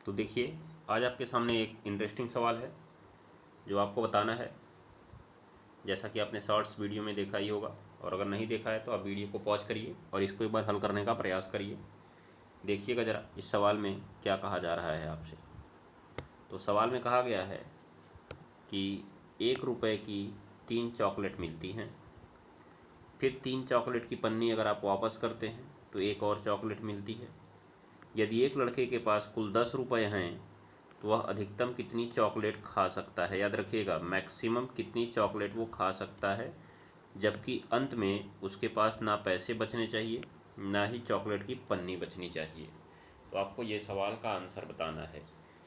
तो देखिए, आज आपके सामने एक इंटरेस्टिंग सवाल है जो आपको बताना है। जैसा कि आपने शॉर्ट्स वीडियो में देखा ही होगा, और अगर नहीं देखा है तो आप वीडियो को पॉज करिए और इसको एक बार हल करने का प्रयास करिए। देखिएगा ज़रा इस सवाल में क्या कहा जा रहा है आपसे। तो सवाल में कहा गया है कि 1 रुपये की 3 चॉकलेट मिलती हैं, फिर 3 चॉकलेट की पन्नी अगर आप वापस करते हैं तो एक और चॉकलेट मिलती है। यदि एक लड़के के पास कुल 10 रुपये हैं तो वह अधिकतम कितनी चॉकलेट खा सकता है। याद रखिएगा, मैक्सिमम कितनी चॉकलेट वो खा सकता है, जबकि अंत में उसके पास ना पैसे बचने चाहिए ना ही चॉकलेट की पन्नी बचनी चाहिए। तो आपको ये सवाल का आंसर बताना है।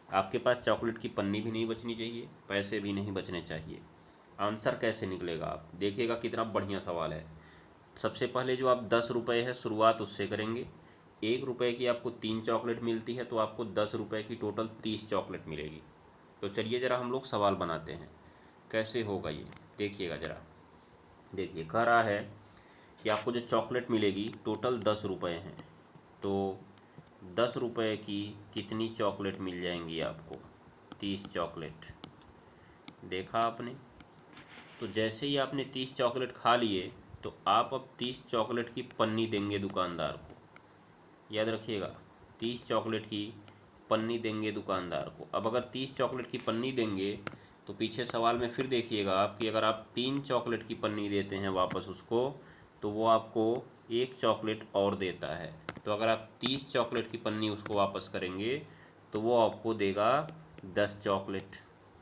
आपके पास चॉकलेट की पन्नी भी नहीं बचनी चाहिए, पैसे भी नहीं बचने चाहिए। आंसर कैसे निकलेगा आप देखिएगा, कितना बढ़िया सवाल है। सबसे पहले जो आप 10 रुपये है शुरुआत उससे करेंगे। 1 रुपये की आपको 3 चॉकलेट मिलती है तो आपको 10 रुपये की टोटल 30 चॉकलेट मिलेगी। तो चलिए ज़रा हम लोग सवाल बनाते हैं, कैसे होगा ये देखिएगा ज़रा। देखिए, कह रहा है कि आपको जो चॉकलेट मिलेगी टोटल 10 रुपये हैं, तो 10 रुपये की कितनी चॉकलेट मिल जाएंगी आपको? 30 चॉकलेट। देखा आपने? तो जैसे ही आपने 30 चॉकलेट खा लिए तो आप अब 30 चॉकलेट की पन्नी देंगे दुकानदार को। याद रखिएगा, 30 चॉकलेट की पन्नी देंगे दुकानदार को। अब अगर 30 चॉकलेट की पन्नी देंगे तो पीछे सवाल में फिर देखिएगा आप कि अगर आप 3 चॉकलेट की पन्नी देते हैं वापस उसको, तो वो आपको 1 चॉकलेट और देता है। तो अगर आप 30 चॉकलेट की पन्नी उसको वापस करेंगे तो वो आपको देगा 10 चॉकलेट।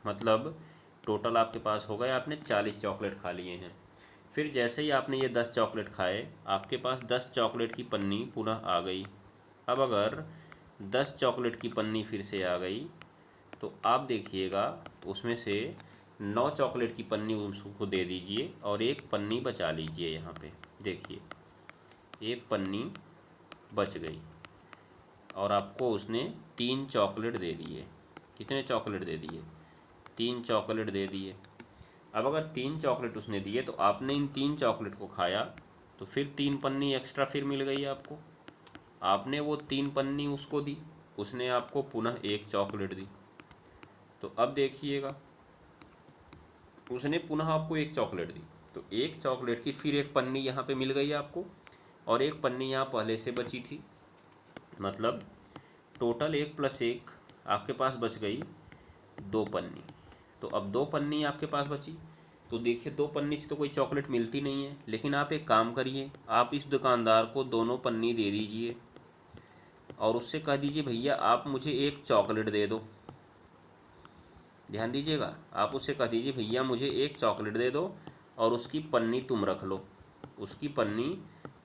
मतलब टोटल आपके पास हो गए, आपने 40 चॉकलेट खा लिए हैं। फिर जैसे ही आपने ये 10 चॉकलेट खाए, आपके पास 10 चॉकलेट की पन्नी पुनः आ गई। अब अगर 10 चॉकलेट की पन्नी फिर से आ गई तो आप देखिएगा उसमें से 9 चॉकलेट की पन्नी उसको दे दीजिए और एक पन्नी बचा लीजिए। यहाँ पे देखिए, एक पन्नी बच गई और आपको उसने 3 चॉकलेट दे दिए। कितने चॉकलेट दे दिए? 3 चॉकलेट दे दिए। अब अगर 3 चॉकलेट उसने दिए तो आपने इन 3 चॉकलेट को खाया तो फिर 3 पन्नी एक्स्ट्रा फिर मिल गई आपको। आपने वो 3 पन्नी उसको दी, उसने आपको पुनः एक चॉकलेट दी। तो अब देखिएगा, उसने पुनः आपको एक चॉकलेट दी, तो एक चॉकलेट की फिर एक पन्नी यहाँ पे मिल गई आपको, और एक पन्नी यहाँ पहले से बची थी। मतलब टोटल 1 + 1 आपके पास बच गई 2 पन्नी। तो अब 2 पन्नी आपके पास बची। तो देखिए, 2 पन्नी से तो कोई चॉकलेट मिलती नहीं है, लेकिन आप एक काम करिए, आप इस दुकानदार को दोनों पन्नी दे दीजिए और उससे कह दीजिए भैया आप मुझे एक चॉकलेट दे दो। ध्यान दीजिएगा, आप उससे कह दीजिए भैया मुझे एक चॉकलेट दे दो और उसकी पन्नी तुम रख लो, उसकी पन्नी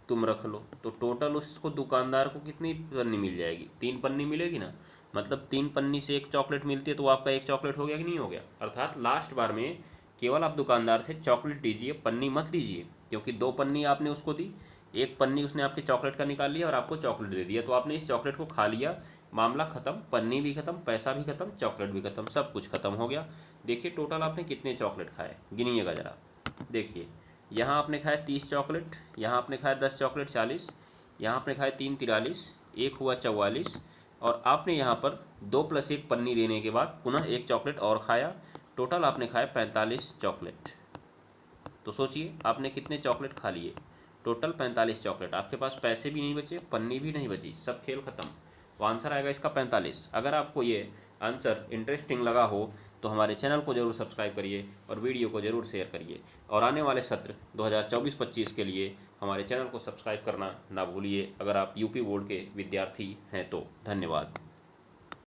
तुम रख लो। तो टोटल उसको दुकानदार को कितनी पन्नी मिल जाएगी? 3 पन्नी मिलेगी ना। मतलब 3 पन्नी से एक चॉकलेट मिलती है तो आपका एक चॉकलेट हो गया कि नहीं हो गया? अर्थात लास्ट बार में केवल आप दुकानदार से चॉकलेट लीजिए, पन्नी मत लीजिए, क्योंकि 2 पन्नी आपने उसको दी, एक पन्नी उसने आपके चॉकलेट का निकाल लिया और आपको चॉकलेट दे दिया। तो आपने इस चॉकलेट को खा लिया, मामला खत्म, पन्नी भी खत्म, पैसा भी खत्म, चॉकलेट भी खत्म, सब कुछ खत्म हो गया। देखिए टोटल आपने कितने चॉकलेट खाए, गिनिएगा ज़रा। देखिए, यहाँ आपने खाया 30 चॉकलेट, यहाँ आपने खाया 10 चॉकलेट 40, यहाँ आपने खाया 3 43, एक हुआ 44, और आपने यहाँ पर 2 + 1 पन्नी देने के बाद पुनः एक चॉकलेट और खाया। टोटल आपने खाया 45 चॉकलेट। तो सोचिए आपने कितने चॉकलेट खा लिए? Total 45 chocolate. आपके पास पैसे भी नहीं बचे, पन्नी भी नहीं बची, सब खेल खत्म। तो आंसर आएगा इसका 45। अगर आपको ये आंसर इंटरेस्टिंग लगा हो तो हमारे चैनल को ज़रूर सब्सक्राइब करिए और वीडियो को ज़रूर शेयर करिए। और आने वाले सत्र 2024-25 के लिए हमारे चैनल को सब्सक्राइब करना ना भूलिए, अगर आप यूपी बोर्ड के विद्यार्थी हैं तो। धन्यवाद।